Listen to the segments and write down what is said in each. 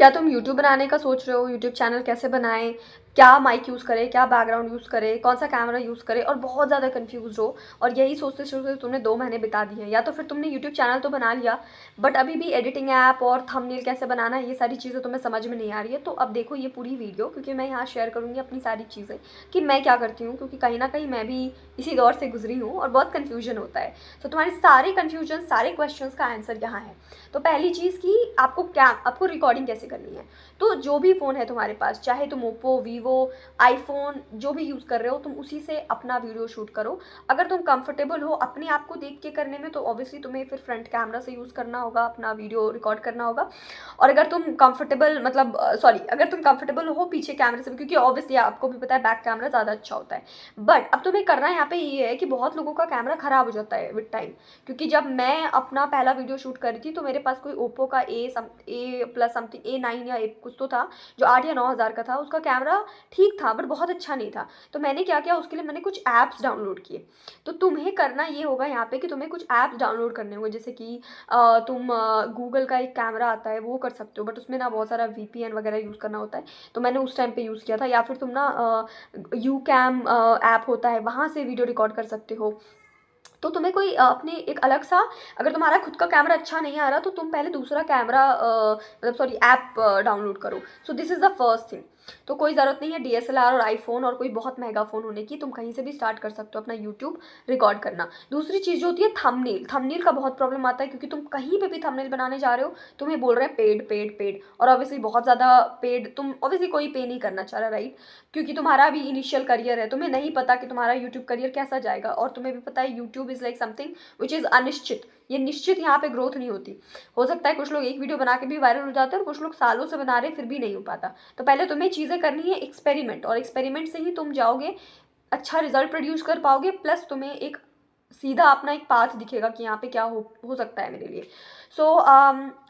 क्या तुम यूट्यूब बनाने का सोच रहे हो? यूट्यूब चैनल कैसे बनाएं, क्या माइक यूज़ करें, क्या बैकग्राउंड यूज़ करें, कौन सा कैमरा यूज़ करें, और बहुत ज़्यादा कंफ्यूज हो और यही सोचते सोचते तुमने 2 महीने बिता दिए हैं। या तो फिर तुमने यूट्यूब चैनल तो बना लिया बट अभी भी एडिटिंग ऐप और थंबनेल कैसे बनाना है ये सारी चीज़ें तुम्हें समझ में नहीं आ रही है। तो अब देखो ये पूरी वीडियो, क्योंकि मैं यहाँ शेयर करूँगी अपनी सारी चीज़ें कि मैं क्या करती हूँ, क्योंकि कहीं ना कहीं मैं भी इसी दौर से गुजरी हूँ और बहुत कन्फ्यूजन होता है। तो तुम्हारे सारे कन्फ्यूजन, सारे क्वेश्चंस का आंसर यहाँ है। तो पहली चीज़ कि आपको रिकॉर्डिंग कैसे करनी है। तो जो भी फ़ोन है तुम्हारे पास, चाहे तुम ओप्पो, वीवो, आईफोन जो भी यूज़ कर रहे हो, तुम उसी से अपना वीडियो शूट करो। अगर तुम कंफर्टेबल हो अपने आप को देख के करने में तो ऑब्वियसली तुम्हें फिर फ्रंट कैमरा से यूज़ करना होगा, अपना वीडियो रिकॉर्ड करना होगा। और अगर तुम कंफर्टेबल मतलब अगर तुम कंफर्टेबल हो पीछे कैमरे से, क्योंकि ऑब्वियसली आपको भी पता है बैक कैमरा ज़्यादा अच्छा होता है। बट अब तुम्हें करना यहाँ पे ये है कि बहुत लोगों का कैमरा ख़राब हो जाता है विद टाइम। क्योंकि जब मैं अपना पहला वीडियो शूट करी थी तो मेरे पास कोई ओप्पो का ए प्लस समथिंग A9 या कुछ तो था, जो 8 या 9 हज़ार का था। उसका कैमरा ठीक था बट बहुत अच्छा नहीं था। तो मैंने क्या किया, उसके लिए मैंने कुछ ऐप्स डाउनलोड किए। तो तुम्हें करना ये होगा यहाँ पे कि तुम्हें कुछ ऐप्स डाउनलोड करने होंगे, जैसे कि तुम गूगल का एक कैमरा आता है वो कर सकते हो, बट उसमें ना बहुत सारा VPN वगैरह यूज़ करना होता है। तो मैंने उस टाइम पे यूज़ किया था। या फिर तुम ना यू कैम ऐप होता है, वहाँ से वीडियो रिकॉर्ड कर सकते हो। तो तुम्हें कोई अपने एक अलग सा, अगर तुम्हारा खुद का कैमरा अच्छा नहीं आ रहा तो तुम पहले दूसरा कैमरा ऐप डाउनलोड करो। So this is the first thing. तो कोई ज़रूरत नहीं है DSLR और आईफोन और कोई बहुत महंगा फ़ोन होने की, तुम कहीं से भी स्टार्ट कर सकते हो अपना यूट्यूब रिकॉर्ड करना। दूसरी चीज़ जो होती है थंबनेल, थंबनेल का बहुत प्रॉब्लम आता है, क्योंकि तुम कहीं पे भी थंबनेल बनाने जा रहे हो तुम्हें बोल रहे हैं पेड पेड पेड, और ऑब्वियसली बहुत ज़्यादा पेड, तुम ऑब्वियसली कोई पे नहीं करना चाह रहा, राइट? क्योंकि तुम्हारा भी इनिशियल करियर है, तुम्हें नहीं पता कि तुम्हारा यूट्यूब करियर कैसा जाएगा, और तुम्हें भी पता है YouTube is like something which is अनिश्चित। ये निश्चित यहाँ पे ग्रोथ नहीं होती। हो सकता है कुछ लोग एक वीडियो बना के भी वायरल हो जाते हैं और कुछ लोग सालों से बना रहे फिर भी नहीं हो पाता। तो पहले तुम्हें चीज़ें करनी है एक्सपेरिमेंट, और एक्सपेरिमेंट से ही तुम जाओगे, अच्छा रिजल्ट प्रोड्यूस कर पाओगे, प्लस तुम्हें एक सीधा अपना एक पाथ दिखेगा कि यहाँ पे क्या हो सकता है मेरे लिए। सो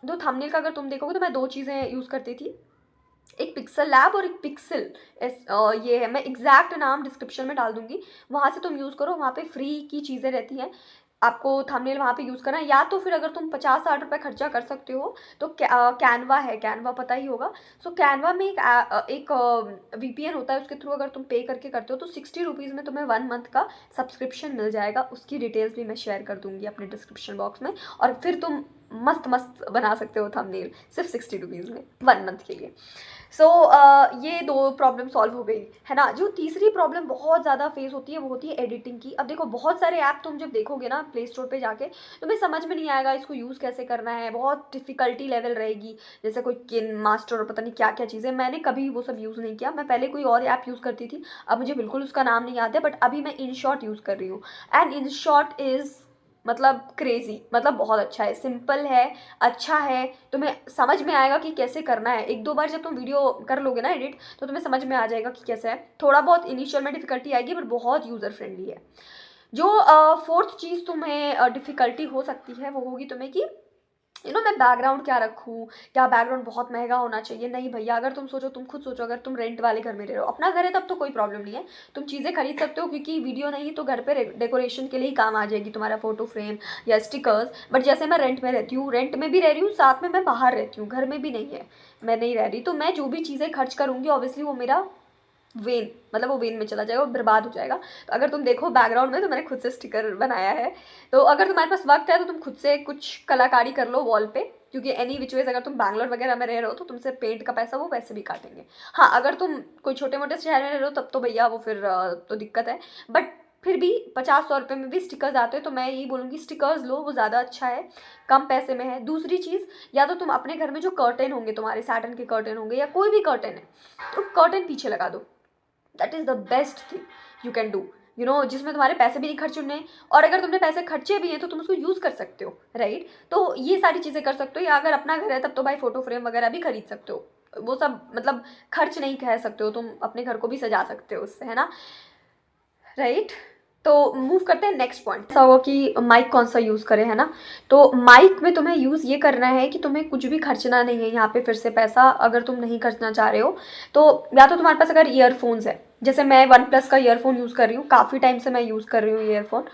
दो थंबनेल का अगर तुम देखोगे तो मैं 2 चीज़ें यूज़ करती थी, एक पिक्सल लैब और एक पिक्सल। ये है, मैं एग्जैक्ट नाम डिस्क्रिप्शन में डाल दूंगी, वहाँ से तुम यूज़ करो। वहाँ पे फ्री की चीज़ें रहती हैं, आपको थंबनेल वहाँ पे यूज़ करना है। या तो फिर अगर तुम 50-60 रुपये खर्चा कर सकते हो तो कैनवा है, कैनवा पता ही होगा। सो कैनवा में एक VPN होता है, उसके थ्रू अगर तुम पे करके करते हो तो 60 रुपीज़ में तुम्हें 1 मंथ का सब्सक्रिप्शन मिल जाएगा। उसकी डिटेल्स भी मैं शेयर कर दूंगी अपने डिस्क्रिप्शन बॉक्स में, और फिर तुम मस्त मस्त बना सकते हो थंबनेल सिर्फ 60 रुपीज़ में 1 मंथ के लिए। सो ये 2 प्रॉब्लम सॉल्व हो गई है ना। जो तीसरी प्रॉब्लम बहुत ज़्यादा फेस होती है वो होती है एडिटिंग की। अब देखो बहुत सारे ऐप तुम जब देखोगे ना प्ले स्टोर पे जाके, तुम्हें समझ में नहीं आएगा इसको यूज़ कैसे करना है, बहुत डिफ़िकल्टी लेवल रहेगी। जैसे कोई किन मास्टर और पता नहीं क्या क्या चीज़ें, मैंने कभी वो सब यूज़ नहीं किया। मैं पहले कोई और ऐप यूज़ करती थी, अब मुझे बिल्कुल उसका नाम नहीं याद है, बट अभी मैं InShot यूज़ कर रही हूँ। एंड InShot इज़ मतलब क्रेज़ी, मतलब बहुत अच्छा है, सिंपल है, अच्छा है, तुम्हें समझ में आएगा कि कैसे करना है। 1-2 बार जब तुम वीडियो कर लोगे ना एडिट तो तुम्हें समझ में आ जाएगा कि कैसे है। थोड़ा बहुत इनिशियल में डिफ़िकल्टी आएगी बट बहुत यूज़र फ्रेंडली है। जो फोर्थ चीज़ तुम्हें डिफ़िकल्टी हो सकती है वो होगी तुम्हें कि मैं बैकग्राउंड क्या रखूँ, क्या बैकग्राउंड बहुत महंगा होना चाहिए। नहीं भैया, अगर तुम सोचो, तुम खुद सोचो, अगर तुम रेंट वाले घर में रह रहे हो, अपना घर है तब तो कोई प्रॉब्लम नहीं है, तुम चीज़ें खरीद सकते हो, क्योंकि वीडियो नहीं तो घर पे डेकोरेशन के लिए ही काम आ जाएगी तुम्हारा फोटो फ्रेम या स्टिकर्स। बट जैसे मैं रेंट में रहती हूँ, रेंट में भी रह रही हूँ, साथ में मैं बाहर रहती हूँ, घर में भी नहीं है, मैं नहीं रह रही, तो मैं जो भी चीज़ें खर्च करूँगी ऑब्वियसली वो मेरा वेन, मतलब वो वेन में चला जाएगा और बर्बाद हो जाएगा। तो अगर तुम देखो बैकग्राउंड में तो मैंने खुद से स्टिकर बनाया है। तो अगर तुम्हारे पास वक्त है तो तुम खुद से कुछ कलाकारी कर लो वॉल पे, क्योंकि एनी विच वेज अगर तुम बैंगलोर वगैरह में रह रहे हो तो तुमसे पेंट का पैसा वो वैसे भी काटेंगे। हाँ, अगर तुम कोई छोटे मोटे शहर में रह रहे हो तब तो भैया वो फिर तो दिक्कत है। बट फिर भी 50-100 रुपये में भी स्टिकर्स आते हैं, तो मैं यही बोलूँगी स्टिकर्स लो, वो ज़्यादा अच्छा है, कम पैसे में है। दूसरी चीज़, या तो तुम अपने घर में जो कर्टेन होंगे, तुम्हारे सैटन के कर्टेन होंगे या कोई भी कर्टेन है, तो कर्टेन पीछे लगा दो। That is the best thing you can do, जिसमें तुम्हारे पैसे भी नहीं खर्च होने, और अगर तुमने पैसे खर्चे भी हैं तो तुम उसको यूज़ कर सकते हो, राइट? तो ये सारी चीज़ें कर सकते हो। या अगर अपना घर है तब तो भाई फोटो फ्रेम वगैरह भी खरीद सकते हो। वो सब मतलब खर्च नहीं कह सकते हो, तुम अपने घर को भी सजा सकते हो उससे, है ना, राइट? तो मूव करते हैं नेक्स्ट पॉइंट। ऐसा होगा कि माइक कौन सा यूज़ करें, है ना। तो माइक में तुम्हें यूज़ ये करना है कि तुम्हें कुछ भी खर्चना नहीं है यहाँ पे फिर से पैसा, अगर तुम नहीं खर्चना चाह रहे हो तो। या तो तुम्हारे पास अगर ईयरफोन्स है, जैसे मैं OnePlus का ईयरफोन यूज़ कर रही हूँ, काफ़ी टाइम से मैं यूज़ कर रही हूँ ईयरफोन,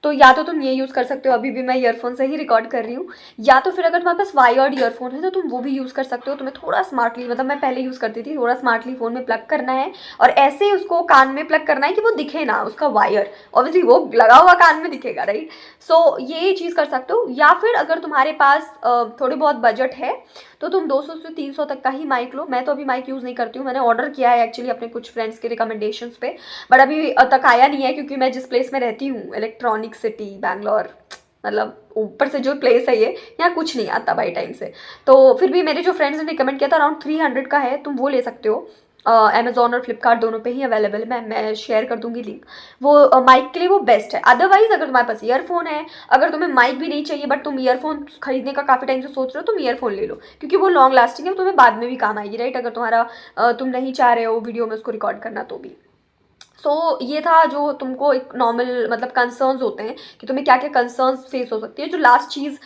तो या तो तुम ये यूज़ कर सकते हो, अभी भी मैं ईयरफोन से ही रिकॉर्ड कर रही हूँ, या तो फिर अगर तुम्हारे पास वायर्ड ईयरफोन है तो तुम वो भी यूज़ कर सकते हो। तुम्हें थोड़ा स्मार्टली, मतलब मैं पहले यूज़ करती थी, थोड़ा स्मार्टली फ़ोन में प्लग करना है और ऐसे उसको कान में प्लग करना है कि वो दिखे ना उसका वायर, ऑब्वियसली वो लगा हुआ कान में दिखेगा, राइट। सो ये चीज़ कर सकते हो। या फिर अगर तुम्हारे पास थोड़ी बहुत बजट है तो तुम 200 से 300 तक का ही माइक लो। मैं तो अभी माइक यूज़ नहीं करती हूँ, मैंने ऑर्डर किया है एक्चुअली अपने कुछ फ्रेंड्स के रिकमेंडेशंस पे, बट अभी तक आया नहीं है क्योंकि मैं जिस प्लेस में रहती हूँ, इलेक्ट्रॉनिक सिटी बैंगलोर, मतलब ऊपर से जो प्लेस है ये, यहाँ कुछ नहीं आता बाई टाइम से। तो फिर भी मेरे जो फ्रेंड्स ने रिकमेंड किया था, अराउंड 300 का है, तुम वो ले सकते हो। अमेजोन और फ्लिपकार्ट दोनों पे ही अवेलेबल है, मैं शेयर कर दूंगी लिंक। वो माइक के लिए वो बेस्ट है। अदरवाइज अगर तुम्हारे पास ईयरफोन है, अगर तुम्हें माइक भी नहीं चाहिए बट तुम ईयरफोन खरीदने का काफ़ी टाइम से सोच रहे हो, तुम ईयरफोन ले लो क्योंकि वो लॉन्ग लास्टिंग है, तुम्हें बाद में भी काम आएगी, राइट। अगर तुम्हारा तुम नहीं चाह रहे हो वीडियो में उसको रिकॉर्ड करना तो भी। ये था जो तुमको एक नॉर्मल मतलब कंसर्न्स होते हैं कि तुम्हें क्या क्या कंसर्न्स फेस हो सकती है। जो लास्ट चीज़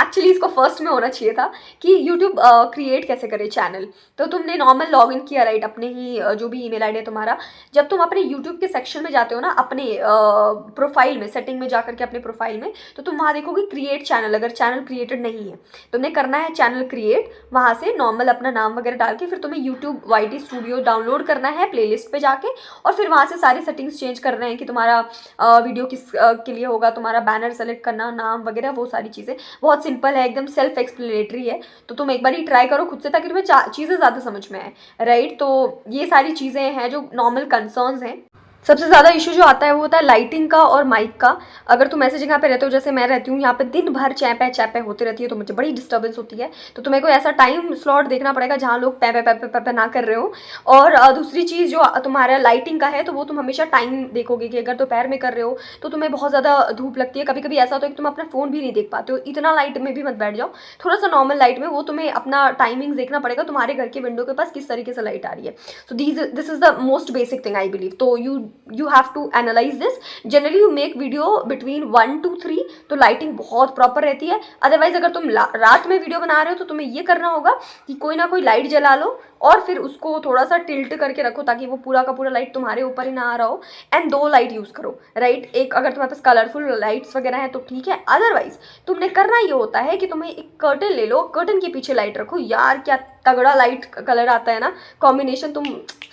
एक्चुअली इसको फर्स्ट में होना चाहिए था कि यूट्यूब क्रिएट कैसे करे चैनल। तो तुमने नॉर्मल लॉगिन किया, राइट, अपने ही जो भी ईमेल आईडी है तुम्हारा। जब तुम अपने यूट्यूब के सेक्शन में जाते हो ना, अपने प्रोफाइल में, सेटिंग में जाकर के अपने प्रोफाइल में, तो तुम वहाँ देखोगे क्रिएट चैनल। अगर चैनल क्रिएटेड नहीं है, तुमने करना है चैनल क्रिएट, वहाँ से नॉर्मल अपना नाम वगैरह डाल के फिर तुम्हें यूट्यूब YT स्टूडियो डाउनलोड करना है प्लेलिस्ट पे जाके, और फिर वहाँ से सारे सेटिंग्स चेंज कर रहे हैं कि तुम्हारा वीडियो किस के लिए होगा, तुम्हारा बैनर सेलेक्ट करना, नाम वगैरह, वो सारी चीज़ें बहुत सिंपल है, एकदम सेल्फ एक्सप्लेनेटरी है। तो तुम एक बार ही ट्राई करो खुद से ताकि तुम्हें चीज़ें ज़्यादा समझ में आए, राइट। तो ये सारी चीज़ें हैं जो नॉर्मल कंसर्न्स हैं। सबसे ज़्यादा इशू जो आता है वो होता है लाइटिंग का और माइक का। अगर तुम ऐसी जगह पे रहते हो जैसे मैं रहती हूँ, यहाँ पे दिन भर चैपे चैपे होती रहती है तो मुझे बड़ी डिस्टर्बेंस होती है। तो तुम्हें कोई ऐसा टाइम स्लॉट देखना पड़ेगा जहाँ लोग पै पै पै पै पै पै ना कर रहे हो। और दूसरी चीज़ जो तुम्हारा लाइटिंग का है तो वो तुम हमेशा टाइम देखोगे कि अगर दोपहर में कर रहे हो तो तुम्हें बहुत ज़्यादा धूप लगती है। कभी कभी ऐसा होता है कि तुम अपना फ़ोन भी नहीं देख पाते हो, इतना लाइट में भी मत बैठ जाओ, थोड़ा सा नॉर्मल लाइट में। वो तुम्हें अपना टाइमिंग देखना पड़ेगा तुम्हारे घर के विंडो के पास किस तरीके से लाइट आ रही है। So this is the most basic thing I believe. तो you have to analyse this. Generally you make video between 1 to 3, तो लाइटिंग बहुत प्रॉपर रहती है। अदरवाइज अगर तुम रात में वीडियो बना रहे हो तो तुम्हें ये करना होगा कि कोई ना कोई लाइट जला लो और फिर उसको थोड़ा सा टिल्ट करके रखो ताकि वो पूरा का पूरा लाइट तुम्हारे ऊपर ही ना आ रहा हो। एंड 2 लाइट यूज़ करो, राइट। एक अगर तुम्हारे पास कलरफुल लाइट्स वगैरह है तो ठीक है, अदरवाइज तुमने करना ये होता है कि तुम्हें एक कर्टन ले लो, कर्टन के पीछे लाइट रखो। यार क्या तगड़ा लाइट कलर आता है ना, कॉम्बिनेशन, तुम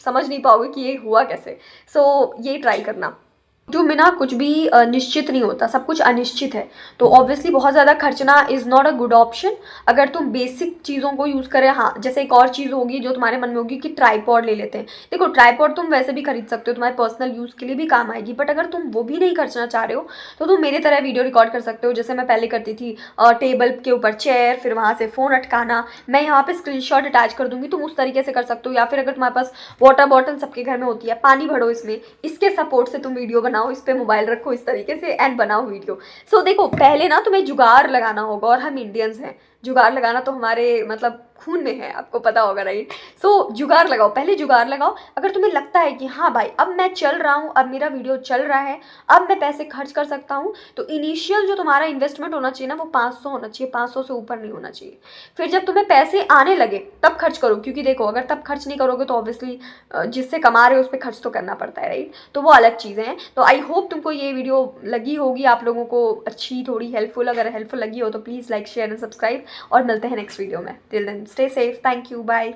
समझ नहीं पाओगे कि ये हुआ कैसे। ये ट्राई करना। यूट्यूब में ना कुछ भी निश्चित नहीं होता, सब कुछ अनिश्चित है। तो ऑब्वियसली बहुत ज़्यादा खर्चना is not a good option अगर तुम बेसिक चीज़ों को यूज़ करें। हाँ, जैसे एक और चीज़ होगी जो तुम्हारे मन में होगी कि ट्राईपॉड ले लेते हैं। देखो, ट्राईपॉड तुम वैसे भी खरीद सकते हो, तुम्हारे पर्सनल यूज़ के लिए भी काम आएगी, बट अगर तुम वो भी नहीं खर्चना चाह रहे हो तो तुम मेरे तरह वीडियो रिकॉर्ड कर सकते हो जैसे मैं पहले करती थी। टेबल के ऊपर चेयर, फिर वहाँ से फ़ोन अटकाना, मैं यहाँ पे स्क्रीनशॉट अटैच कर दूंगी, तुम उस तरीके से कर सकते हो। या फिर अगर तुम्हारे पास वाटर बॉटल सबके घर में होती है, पानी भरो इसमें, इसके सपोर्ट से तुम वीडियो बनाओ, इस पर मोबाइल रखो इस तरीके से एंड बनाओ वीडियो। देखो, पहले ना तुम्हें जुगाड़ लगाना होगा, और हम इंडियंस हैं, जुगाड़ लगाना तो हमारे मतलब खून में है, आपको पता होगा, राइट। जुगाड़ लगाओ, पहले जुगाड़ लगाओ। अगर तुम्हें लगता है कि हाँ भाई अब मैं चल रहा हूँ, अब मेरा वीडियो चल रहा है, अब मैं पैसे खर्च कर सकता हूँ, तो इनिशियल जो तुम्हारा इन्वेस्टमेंट होना चाहिए ना वो 500 होना चाहिए, 500 से ऊपर नहीं होना चाहिए। फिर जब तुम्हें पैसे आने लगे तब खर्च करो, क्योंकि देखो अगर तब खर्च नहीं करोगे तो ऑब्वियसली जिससे कमा रहे हो उस पर खर्च तो करना पड़ता है, राइट। तो वो अलग चीज़ें हैं। तो आई होप तुमको ये वीडियो लगी होगी, आप लोगों को अच्छी, थोड़ी हेल्पफुल। अगर हेल्पफुल लगी हो तो please like, share and subscribe, और मिलते हैं नेक्स्ट वीडियो में। Till then stay safe, thank you, bye.